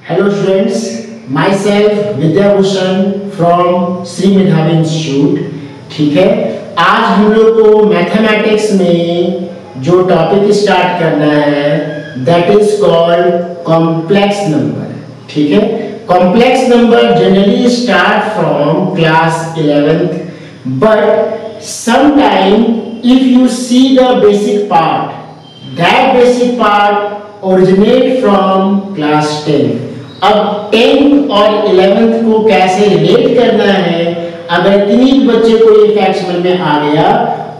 Hello students, myself Vidya Bhushan from Sri Medhavi Institute। ठीक है, आज हम लोग को मैथमेटिक्स में जो टॉपिक स्टार्ट करना है that is called complex number. ठीक है, complex number generally start from class 11th, but sometime if you see the basic part, that basic part originate from class 10। अब 10th और 11th को कैसे रिलेट करना है, अगर किन्हीं बच्चे को ये फैक्ट समझ में आ गया,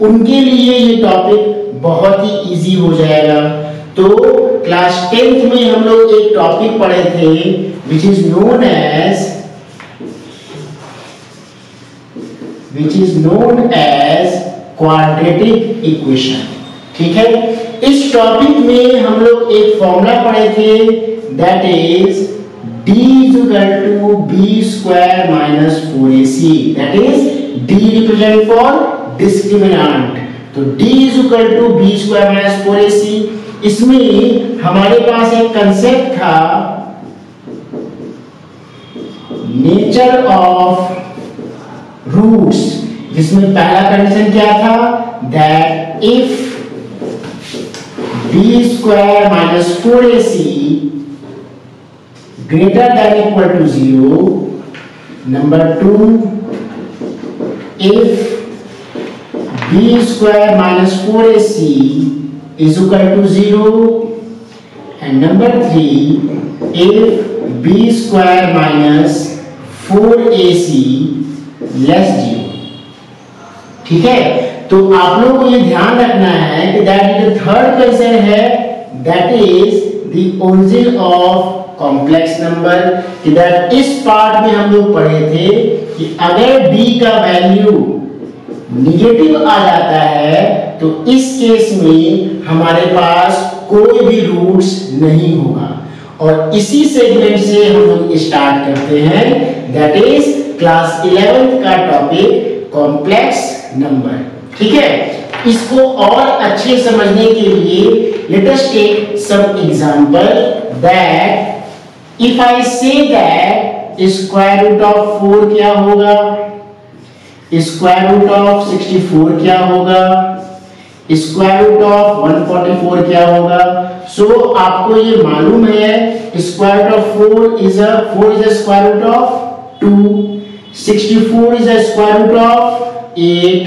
उनके लिए ये टॉपिक बहुत ही इजी हो जाएगा। तो क्लास 10th में हम लोग एक टॉपिक पढ़े थे which is known as quadratic equation। ठीक है, इस टॉपिक में हम लोग एक फॉर्मूला पढ़े थे that is d is equal to b square minus 4ac, that is d represent for discriminant। तो d is equal to b square minus 4ac, इसमें हमारे पास एक कंसेप्ट था नेचर ऑफ रूट्स, जिसमें पहला कंडीशन क्या था that if b square minus 4ac greater than equal to 0, number 2 if b square minus 4ac is equal to 0, and number 3 if b square minus 4ac less 0। ठीक है, तो आप लोगों को ये ध्यान रखना है कि दैट जो थर्ड कंडीशन है that is the origin of complex number. कि दैट इस पार्ट में हम लोग पढ़े थे कि अगर b का वैल्यू निगेटिव आ जाता है तो इस केस में हमारे पास कोई भी रूट्स नहीं होगा। और इसी सेगमेंट से हम लोग स्टार्ट करते हैं दैट इज क्लास 11th का टॉपिक कॉम्प्लेक्स नंबर। ठीक है, इसको और अच्छे समझने के लिए let us take some example that if I say that square root of 4 क्या होगा, स्क्वायर रूट ऑफ 64 क्या होगा, स्क्वायर रूट ऑफ 144 क्या होगा। सो आपको ये मालूम है square root of 4 is a square root of 2, 64 is a square root of 8,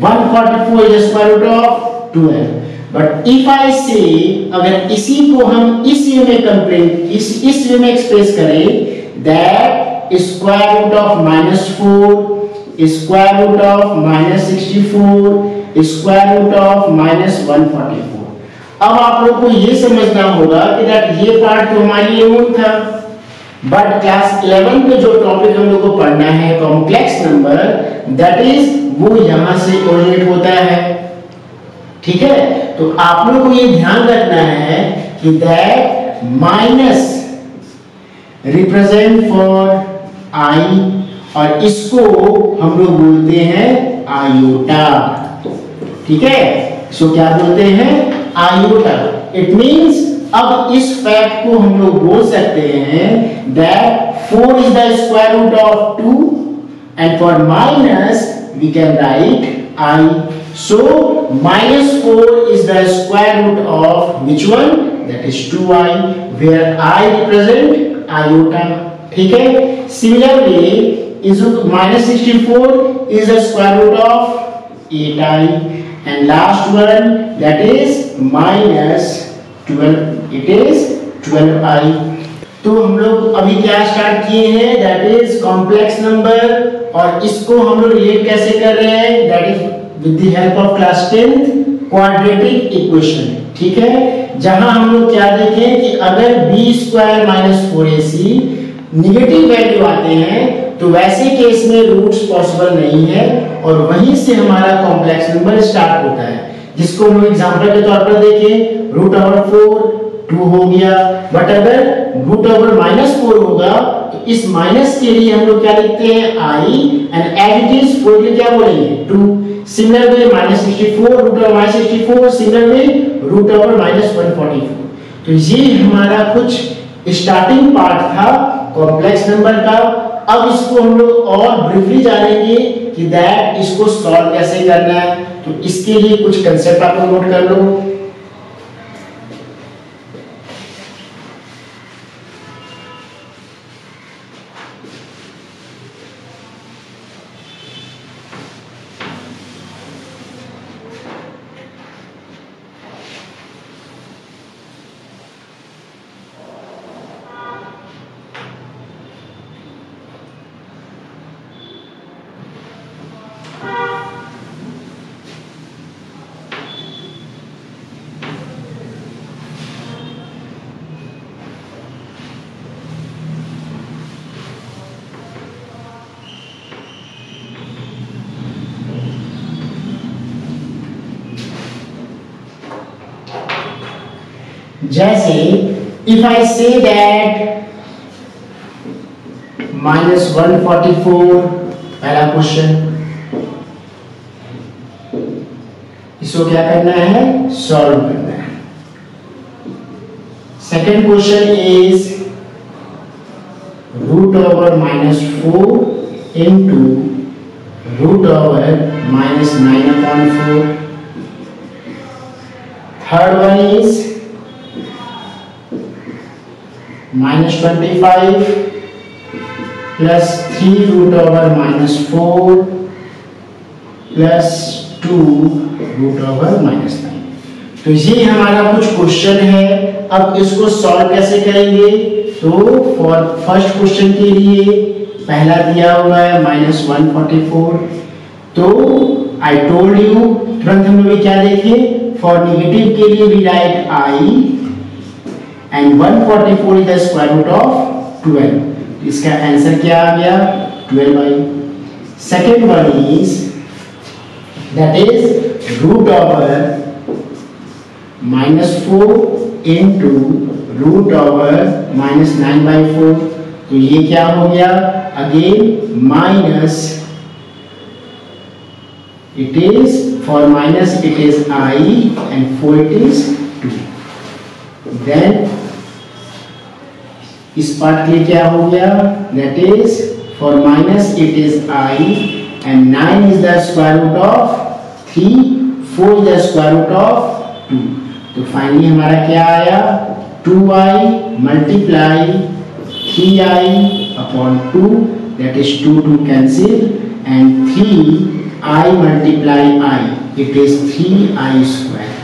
144 is a square root of 12। But if I say अगर इसी को हम इस वे में कंप्लेन इस वे में एक्सप्रेस करें that square root of -4, square root of -64, square root of -144। अब आप लोग को ये समझना होगा कि दैट ये पार्ट तो हमारे लिए नोन था, बट क्लास 11 में जो टॉपिक हम लोग को पढ़ना है कॉम्प्लेक्स नंबर दैट इज वो यहां से ओरिजिनेट होता है। ठीक है, तो आप लोग को ये ध्यान रखना है कि that minus represent for I, और इसको हम लोग बोलते हैं आयोटा। ठीक है, सो क्या बोलते हैं आयोटा। इट मींस अब इस फैक्ट को हम लोग बोल सकते हैं that 4 is the square root of 2 and for minus we can write I, so -4 is the square root of which one, that is 2i, where I represent iota। ठीक है, similarly is -64 is the square root of 8i, and last one that is -12, it is 12i। तो हम लोग अभी क्या start किए हैं that is complex number, और इसको हम लोग रिलेट कैसे कर रहे हैं that is with the help of class 10th quadratic equation. ठीक है, जहां हम लोग क्या देखें कि अगर b square minus 4ac negative value आते हैं तो वैसे केस में रूट्स पॉसिबल नहीं है, और वहीं से हमारा कॉम्प्लेक्स नंबर स्टार्ट होता है, जिसको हम एग्जांपल के तौर पर देखें रूट ओवर 4 2 हो गया। बट अगर रूट ओवर -4 होगा तो इस माइनस के लिए हम लोग क्या लिखते हैं i, and as it is 4 के लिए क्या बोलेंगे 2। Similar way -64 root over -64, similar way root over -144। तो ये हमारा कुछ स्टार्टिंग पार्ट था कॉम्प्लेक्स नंबर का। अब इसको हम लोग और ब्रीफली जानेंगे कि दैट इसको सॉल्व कैसे करना है। तो इसके लिए कुछ कंसेप्ट आप लोग नोट कर लो। जैसे इफ आई से दैट -144, पहला क्वेश्चन, इसको क्या करना है, सॉल्व करना है। Second question is √/-4 into √/-9/4। Third one is -25 plus 3√/-4 plus 2√/-9। तो ये हमारा कुछ क्वेश्चन है। अब इसको सॉल्व कैसे करेंगे? तो फॉर फर्स्ट क्वेश्चन के लिए पहला दिया हुआ है -144। तो आई टोल्ड यू, तुरंत हम लोग क्या देखें, फॉर नेगेटिव के लिए we write I and 144 is the square root of 12। इसका आंसर क्या आ गया, 12i। Second one is that is √/-4 into √/-9/4। तो ये क्या हो गया, again minus, it is for minus it is I and 4 it is 2। Then इस पार्ट के लिए क्या हो गया, that is for minus it is I and 9 is the square root of 3, 4 is the square root of 2। तो finally हमारा क्या आया, 2i multiply 3i/2, that is 2 cancel, and 3i multiply I, it is 3i square।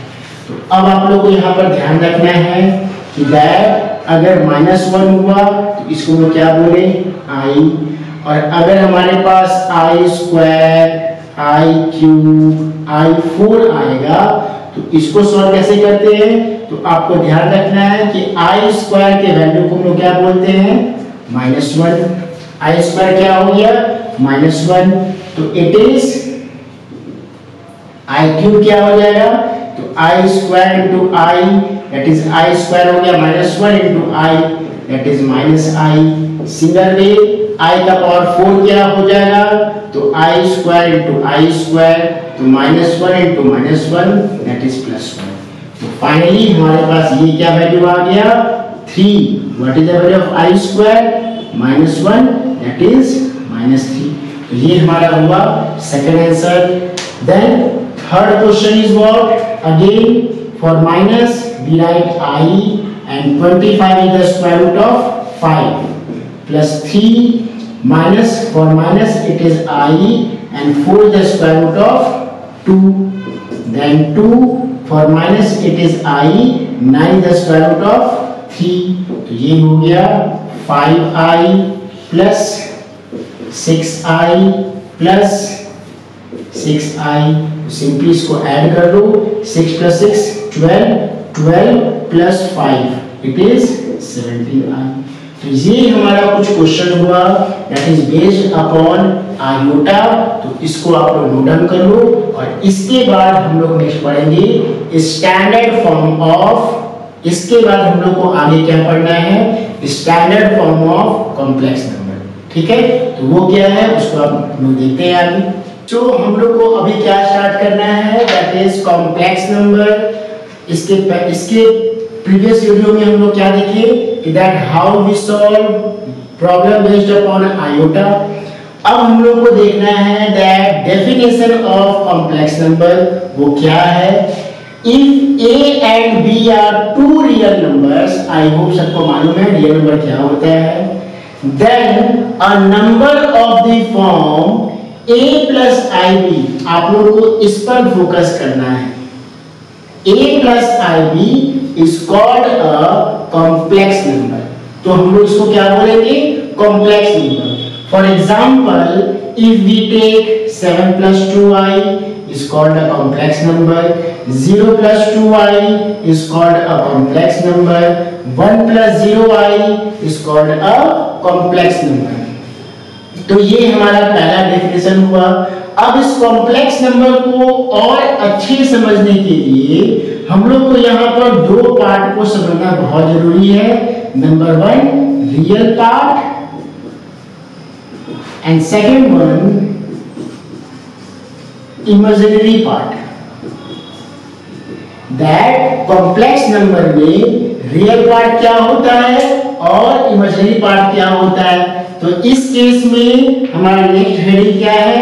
तो अब आप लोग को यहाँ पर ध्यान रखना है कि दैट अगर -1 हुआ तो इसको हम क्या बोले, I, और अगर हमारे पास I² I³ I4 आएगा तो इसको सॉल्व कैसे करते हैं? तो आपको ध्यान रखना है कि I² के वैल्यू को हम लोग क्या बोलते हैं, -1। I² क्या हो गया, -1। तो इट इज I³ क्या हो जाएगा, तो I² into I, that is I² हो गया -1 into I, that is -I। Single way I का पावर 4 क्या हो जाएगा, तो I² into I², तो -1 into -1, that is +1। तो फाइनली हमारे पास ये क्या वैल्यू आ गया, 3। What is the value of I², -1, that is -3। तो ये हमारा हुआ second answer. Then third question is what, again for minus we write I and 25 is the square root of 5 plus 3 minus, for minus it is I and 4 is the square root of 2, then 2 for minus it is I, 9 is the square root of 3। तो ये हो गया 5i plus 6i plus 6i। Simply इसको add कर लो, 6 plus 6 12, 12 plus 5 it is 17i। तो ये हमारा कुछ क्वेश्चन हुआ that is based upon iota. तो इसको आप लोग नोट डाउन कर लो, और इसके बाद हम लोग नेक्स्ट पढ़ेंगे स्टैंडर्ड फॉर्म ऑफ, इसके बाद हम लोग को आगे क्या पढ़ना है, standard form of complex number. ठीक है, तो वो क्या है उसको आप लोग देखते हैं आगे। तो हम लोग को अभी क्या स्टार्ट करना है, दैट इज कॉम्प्लेक्स नंबर। इसके प्रीवियस वीडियो में हम लोग क्या देखे, कि that how we solve problem based upon iota. अब हम लोग को देखना है that definition of complex number वो क्या है। If a and b are two real numbers, I hope सबको मालूम है रियल नंबर क्या होता है, then a number of the form a plus ib, आप लोगों को इस पर फोकस करना है। a plus ib is called a complex number, तो हम लोग इसको क्या बोलेंगे, complex number. For example if we take 7 plus 2i is called a complex number, 0 plus 2i is called a complex number, 1 plus 0i is called a complex number। तो ये हमारा पहला डेफिनेशन हुआ। अब इस कॉम्प्लेक्स नंबर को और अच्छे समझने के लिए हम लोग को यहाँ पर दो पार्ट को समझना बहुत जरूरी है। Number one real part and second one imaginary part. That complex number में रियल पार्ट क्या होता है और इमेजिनरी पार्ट क्या होता है। तो इस केस में हमारा नेक्स्ट हेडिंग क्या है,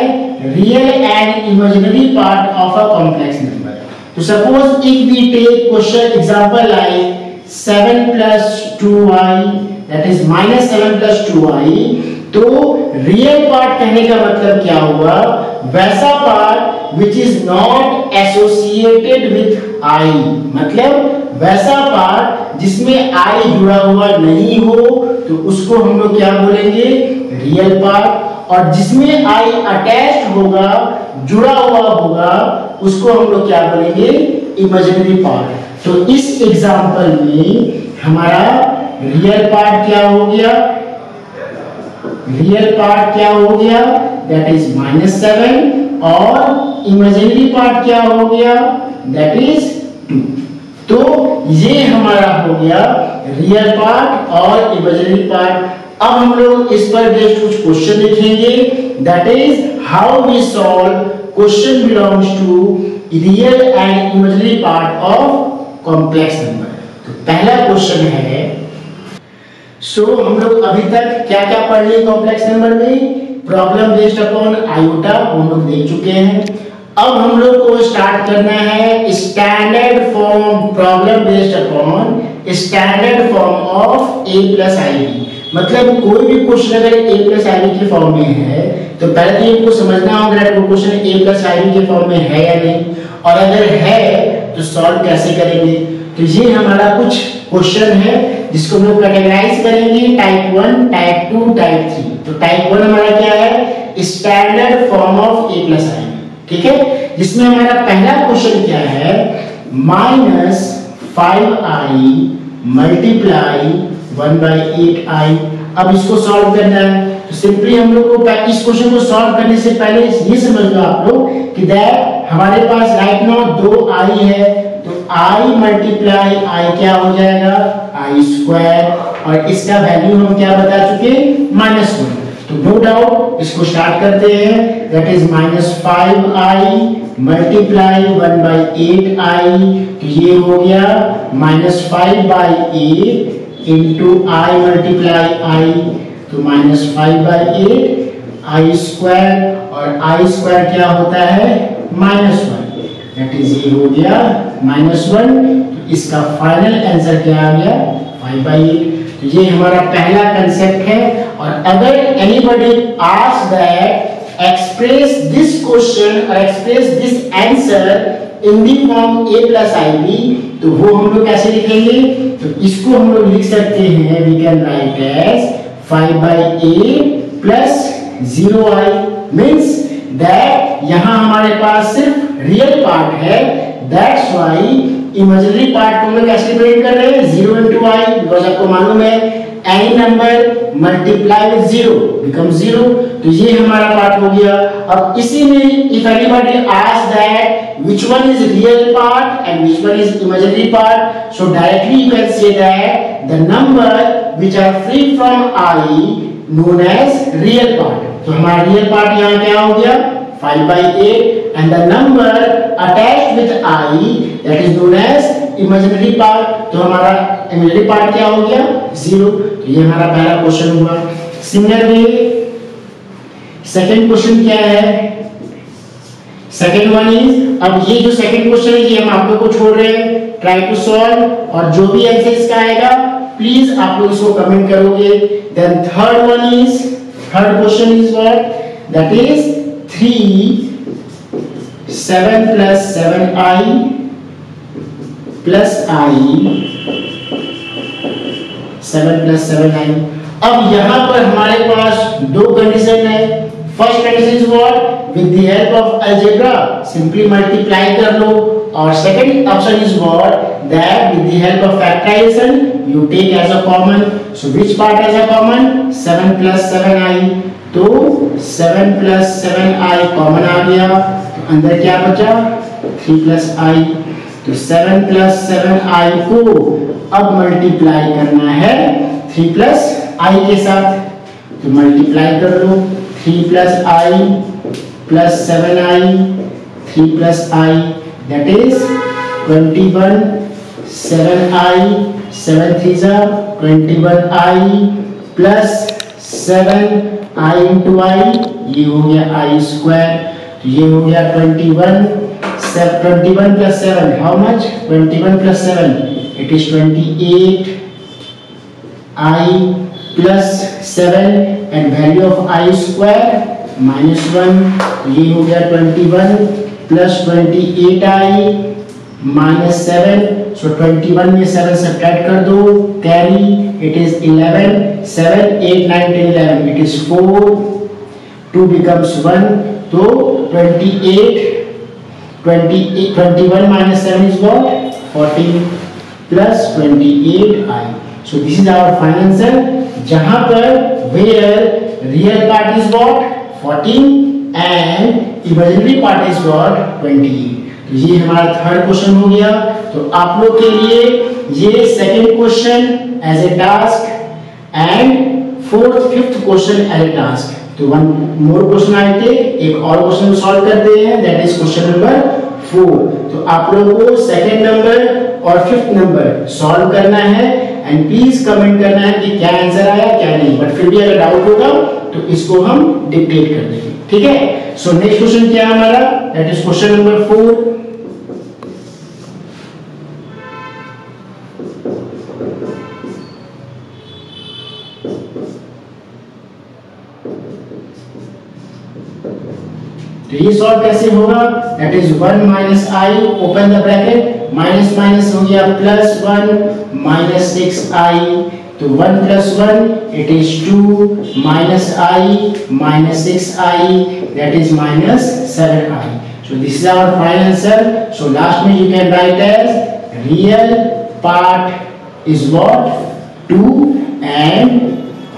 real and imaginary part of a complex number. तो suppose if we take question example like 7 plus 2i that is minus 7 plus 2i, तो रियल पार्ट कहने का मतलब क्या हुआ, वैसा part which is not associated with i, मतलब वैसा पार्ट जिसमें i जुड़ा हुआ नहीं हो तो उसको हम लोग क्या बोलेंगे, रियल पार्ट। और जिसमें i अटैच्ड होगा, जुड़ा हुआ होगा, उसको हम लोग क्या बोलेंगे, इमेजिनरी पार्ट। तो इस एग्जांपल में हमारा रियल पार्ट क्या हो गया, रियल पार्ट क्या हो गया, दैट इज -7, और इमेजिनरी पार्ट क्या हो गया, दैट इज 2। तो ये हमारा हो गया रियल पार्ट और इमेजिनरी पार्ट। अब हम लोग इस पर बेस्ड कुछ क्वेश्चन लिखेंगे, that is how we solve question belongs to real and imaginary part of complex number. तो पहला क्वेश्चन है, हम लोग अभी तक क्या क्या पढ़ लिए कॉम्प्लेक्स नंबर में, प्रॉब्लम बेस्ड अपॉन आयोटा हम लोग देख चुके हैं। अब हम लोग को स्टार्ट करना है standard form, problem based upon standard form of a plus ib। मतलब कोई भी क्वेश्चन अगर a प्लस ib के फॉर्म में है तो पहले तो इनको समझना होगा कि वो क्वेश्चन a प्लस ib के फॉर्म में है या नहीं, और अगर है तो सॉल्व कैसे करेंगे। तो ये हमारा कुछ क्वेश्चन है जिसको हम लोग कैटेगराइज करेंगे, टाइप 1, टाइप 2, टाइप 3। तो टाइप 1 हमारा क्या है, standard form of a plus ib, ठीक है। जिसमें हमारा पहला क्वेश्चन क्या है, -5i मल्टीप्लाई 1/8i। अब इसको सॉल्व करना है तो सिंपली हम लोग को इस क्वेश्चन को सॉल्व करने से पहले ये समझ लो आप लोग कि दैट हमारे पास राइट नाउ 2i है, तो i मल्टीप्लाई i क्या हो जाएगा, i स्क्वायर, और इसका वैल्यू हम क्या बता चुके, -1। तो नो डाउट इसको स्टार्ट करते हैं, that is -5i multiply 1/8i। तो ये हो गया -5/8 इंटू i मल्टीप्लाई i, तो -5/8 i स्क्वायर, और i स्क्वायर क्या होता है, -1, दैट इज ये हो गया -1। तो इसका फाइनल आंसर क्या आ गया, 5/8। तो ये हमारा पहला कंसेप्ट है। और अगर anybody ask that express this question or express this answer in the form a plus ib, तो वो हम लोग कैसे लिखेंगे, तो इसको हम लोग लिख सकते हैं, we can write as 5/8 plus 0i, means that यहां हमारे पास सिर्फ रियल पार्ट है, दैट्स व्हाई इमेजिनरी पार्ट को हम लोग कैसे रिप्रेजेंट कर रहे हैं, 0 into i, बिकॉज़ आपको मालूम है any number multiply with 0 become 0। तो ये हमारा पार्ट हो गया। अब इसी में if anybody ask that which one is real part and which one is imaginary part, so directly you can say that the number which are free from i known as real part. तो हमारा real part यहां क्या हो गया, 5/8, and the number attached with i that is known as imaginary part, तो हमारा imaginary part क्या हो गया 0। तो ये हमारा पहला क्वेश्चन हुआ। सिमिलरली सेकंड क्वेश्चन क्या है, सेकंड वन इज, अब ये जो सेकंड क्वेश्चन है ये हम आप लोग को छोड़ रहे हैं, ट्राई टू सॉल्व, और जो भी आंसर इसका आएगा प्लीज आप लोग इसको कमेंट करोगे। Then third one is, third question is what, that is 3 7 plus 7i plus i 7 plus 7i। अब यहां पर हमारे पास दो कंडीशन है। First condition is what, with the help of algebra simply multiply कर लो, और second option is what, that with the help of factorization you take as a common. So which part as a common, 7 plus 7i, तो 7 plus 7i common आ गया, तो अंदर क्या बचा 3 plus i। तो 7 plus 7i को अब मल्टीप्लाई करना है 3 plus i के साथ, तो मल्टीप्लाई कर लो 3 plus i plus 7i, 3 plus i that is 21, 7i, 7 3s are 21i plus 7i into i, ये हो गया i स्क्वायर, तो ये हो गया 21 plus 7 how much, 21 plus 7 it is 28 i plus 7 and value of i square -1, तो ये हो गया 21 plus 28i minus 7, so 21 में 7 सब्ट्रैक्ट कर दो, carry it is 11, 7 8 9 10 11 it is 4, 2 becomes 1, तो 21 minus 7 is what, 14 plus 28i। so this is our final answer, जहां पर where real part is what 14 and imaginary part is what 28। तो ये हमारा third question हो गया। तो आप लोग के लिए ये second question as a task and fourth fifth question as a task. तो one more question I take, एक और क्वेश्चन सॉल्व करते हैं, दैट इज क्वेश्चन नंबर 4। तो आप लोगों को सेकंड नंबर और फिफ्थ नंबर सॉल्व करना है एंड प्लीज कमेंट करना है कि क्या आंसर आया क्या नहीं, बट फिर भी अगर डाउट होगा तो इसको हम डिक्टेट कर देंगे, ठीक है। सो नेक्स्ट क्वेश्चन क्या है हमारा, दैट इज क्वेश्चन नंबर 4। तो ये सॉल्व कैसे होगा, that is 1 minus i, open the bracket, minus minus हो गया प्लस 1 minus 6i, तो 1 plus 1 it is 2 minus i minus 6i that is minus 7i। so this is our final answer। so last में you can write as real part is what 2 and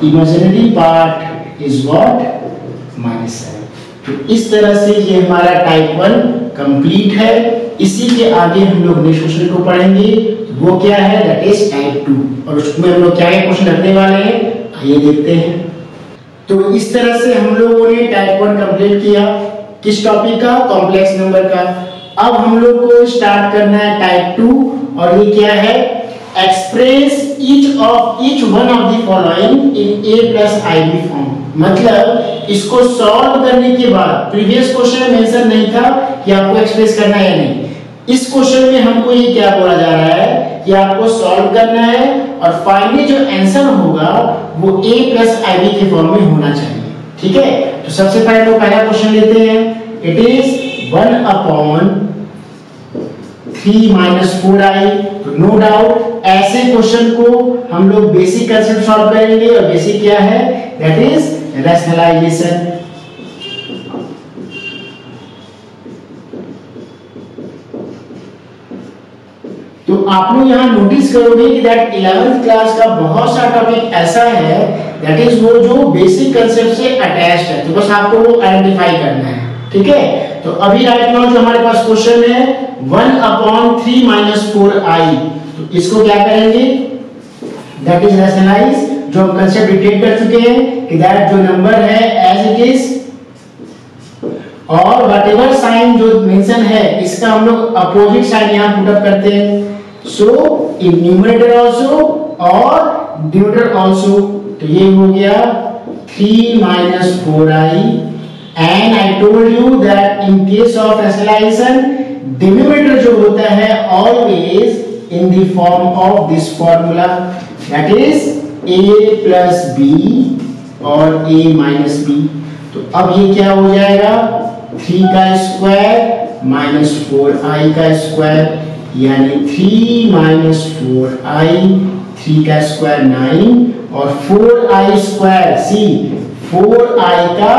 imaginary part is what minus 7। तो इस तरह से ये हमारा type 1 complete है। इसी के आगे हम लोग नेक्स्ट क्वेश्चन को पढ़ेंगे, तो वो क्या है, दैट इज टाइप 2, और उसमें हम लोग क्या क्या क्वेश्चन रखने वाले हैं आइए देखते हैं। तो इस तरह से हम लोगों ने टाइप 1 कंप्लीट किया, किस टॉपिक का, कॉम्प्लेक्स नंबर का। अब हम लोग को स्टार्ट करना है टाइप 2, और ये क्या है, express each one of the following in a plus ib form. मतलब इसको सॉल्व करने के बाद, प्रीवियस क्वेश्चन में मेंशन नहीं था कि आपको एक्सप्रेस करना है या नहीं, इस क्वेश्चन में हमको ये क्या बोला जा रहा है कि आपको सॉल्व करना है और फाइनली जो आंसर होगा वो a plus ib के फॉर्म में होना चाहिए, ठीक है। तो सबसे पहले तो पहला क्वेश्चन लेते हैं, इट इज 1/3 minus 4i। तो नो डाउट ऐसे क्वेश्चन को हम लोग बेसिक कंसेप्ट सॉल्व करेंगे, और बेसिक क्या है, दैट इज रैशनलाइजेशन। तो आप लोग यहाँ नोटिस करोगे कि दैट 11th क्लास का बहुत सा टॉपिक ऐसा है दैट इज वो जो बेसिक कंसेप्ट से अटैच्ड है, तो बस आपको वो आइडेंटिफाई करना है, ठीक है। तो अभी राइट नाउ जो हमारे पास क्वेश्चन है 1/3 minus 4i, तो इसको क्या करेंगे, दैट इज रैशनलाइज, जो हम कंसेप्ट डिटेक्ट कर चुके हैं कि दैट जो नंबर है एज इट इज, और व्हाटएवर साइन जो मेंशन है इसका हम लोग अपोजिट साइन यहां पुट अप करते हैं, सो इन न्यूमरेटर ऑल्सो और डिनोमिनेटर ऑल्सो। तो ये हो गया 3 minus 4i, and I told you that in case of rationalization denominator जो होता है always in the form of this formula, that is a plus b और a minus b। तो अब ये क्या हो जाएगा 3 का स्क्वायर माइनस 4i का स्क्वायर, यानी 3 minus 4i, 3 का स्क्वायर 9 और 4i स्क्वायर, सी 4i का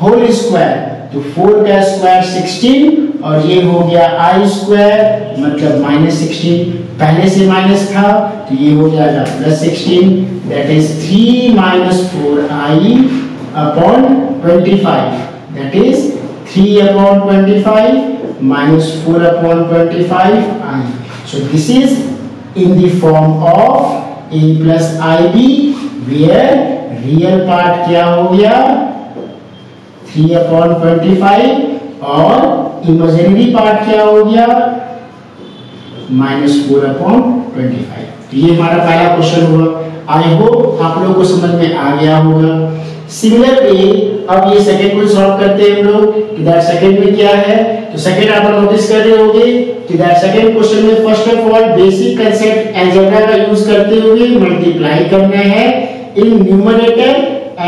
होल स्क्वायर, तो 4 का स्क्वायर 16 और ये हो गया i स्क्वायर मतलब माइनस 16, पहले से माइनस था तो ये हो जाएगा plus 16, that is 3 minus 4i upon 25, that is 3 upon 25 minus 4 upon 25i. So this is in the form of a plus ib, where real part क्या हो गया 3 upon 25 और इमेजिनरी पार्ट क्या हो गया माइनस 4 upon 25। तो ये हमारा पहला क्वेश्चन हुआ। आई होप आप लोगों को समझ में आ गया होगा। सिमिलर वे अब ये सेकंड को सॉल्व करते हैं हम लोग कि दैट सेकंड में क्या है। तो सेकंड आप नोटिस कर रहे होंगे कि दैट सेकंड क्वेश्चन में first of all basic concept algebra का यूज करते हुए मल्टीप्लाई करना है in numerator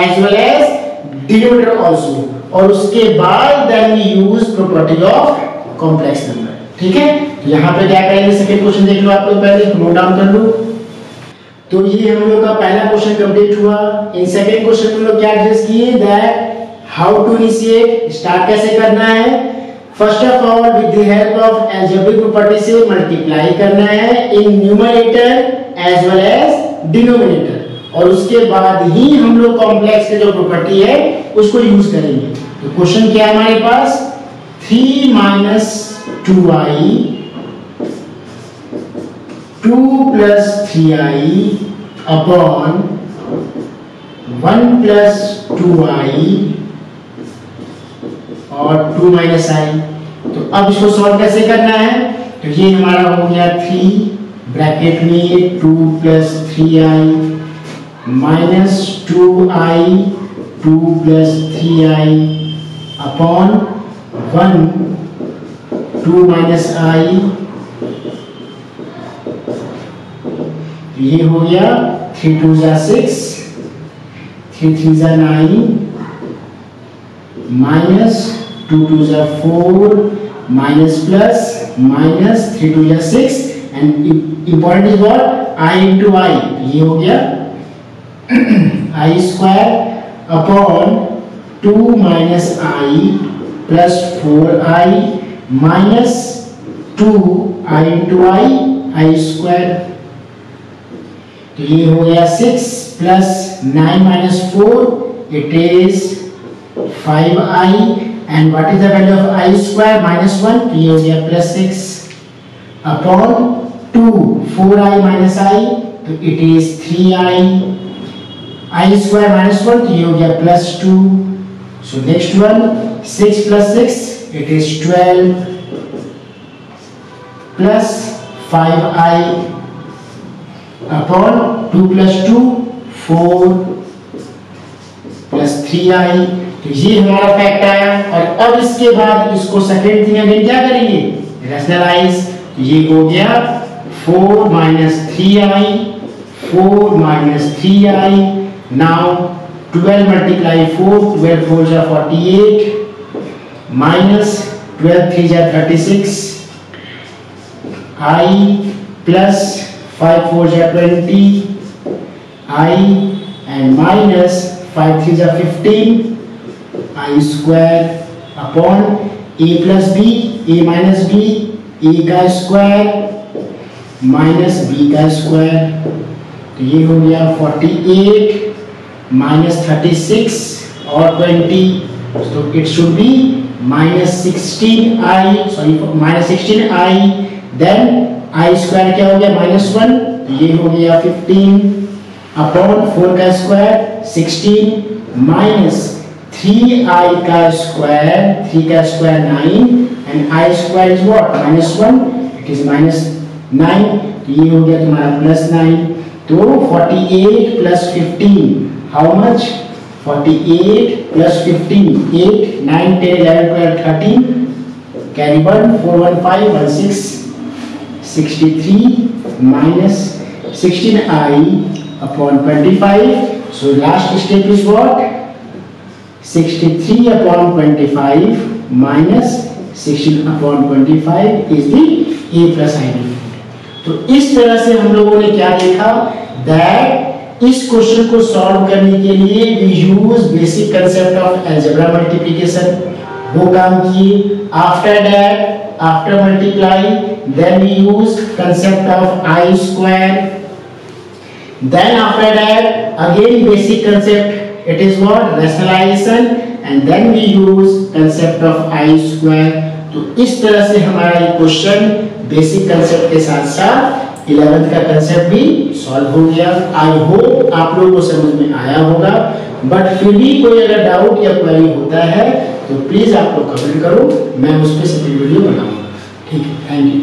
as well as denominator also, और उसके बाद then we use property of complex number. ठीक है, तो यहां पे क्या करेंगे सेकंड क्वेश्चन देख लो आप लोग, पहले नोट डाउन कर लो। तो ये हम लोग का पहला क्वेश्चन कंप्लीट हुआ। इन सेकंड क्वेश्चन में लोग क्या एड्रेस किए that how to initiate, start कैसे करना है। First of all with the help of algebraic property से मल्टीप्लाई करना है in numerator as well as denominator, और उसके बाद ही हम लोग कॉम्प्लेक्स के जो प्रॉपर्टी है उसको यूज करेंगे। तो क्वेश्चन क्या है हमारे पास 3 minus 2i 2 plus 3i upon 1 plus 2i और 2 minus i। तो अब इसको सॉल्व कैसे करना है, तो ये हमारा हो गया 3 ब्रैकेट में 2 plus 3i minus 2i 2 plus 3i upon 1 2 minus i, ये हो गया 3 2 जा 6 3 3 जा 9 माइनस 2 2 जा 4 माइनस प्लस माइनस 3 2 जा 6 and important is what i into i, ये हो गया i square upon 2 minus i plus 4i minus 2i into i square. तो ये हो गया 6 plus 9 minus 4 it is 5i, and what is the value of i square minus 1, तो ये हो गया plus 6 upon 2 4i minus i, तो it is 3i, i square minus 1, तो ये हो गया plus 2। So next one 6 plus 6 it is 12 plus 5i upon 2 plus 2 4 plus 3i। तो ये हमारा फैक्ट आया, और अब इसके बाद इसको सेकंड थिंग अगेन क्या करेंगे रैशनलाइज। ये हो गया 4 minus 3i 4 minus 3i, now 12 multiply 4 12 4 जा 48 minus 12 3 जा 36 i plus 5 4 जा 20 i and minus 5 3 जा 15 i square upon a plus b a minus b a का स्क्वायर माइनस b का स्क्वायर। तो ये हो गया 48 minus 36 और 20, so it should be minus 16i, sorry minus 16i, then i square क्या हो गया minus 1, ये हो गया 15 upon 4 का स्क्वायर 16 minus 3i का स्क्वायर 3 का square 9 and i square is what minus 1, it is minus 9, तो ये हो गया तुम्हारा +9। तो 48 + 15 how much? 48 + 15 8 9 10 11 12 13 carry 1 4 1 5 1 6 63 minus 16i/25. So last step is what? 63/25 minus 16/25 is the a plus ib. तो इस तरह से हम लोगों ने क्या देखा? That इस क्वेश्चन को सॉल्व करने के लिए we use basic concept of algebra multiplication, वो काम किए। After that, after multiply, then we use concept of I square. Then after that, again basic concept, it is what? Rationalization, and then we use concept of I square. तो इस तरह से हमारा ये question basic concept के साथ साथ 11th का कंसेप्ट भी सॉल्व हो गया। आई होप आप लोगों को समझ में आया होगा, बट फिर भी कोई अगर डाउट या क्वेरी होता है तो प्लीज आप लोग कमेंट करो, मैं उस पर सेपरेट वीडियो बनाऊंगा। ठीक है, थैंक यू।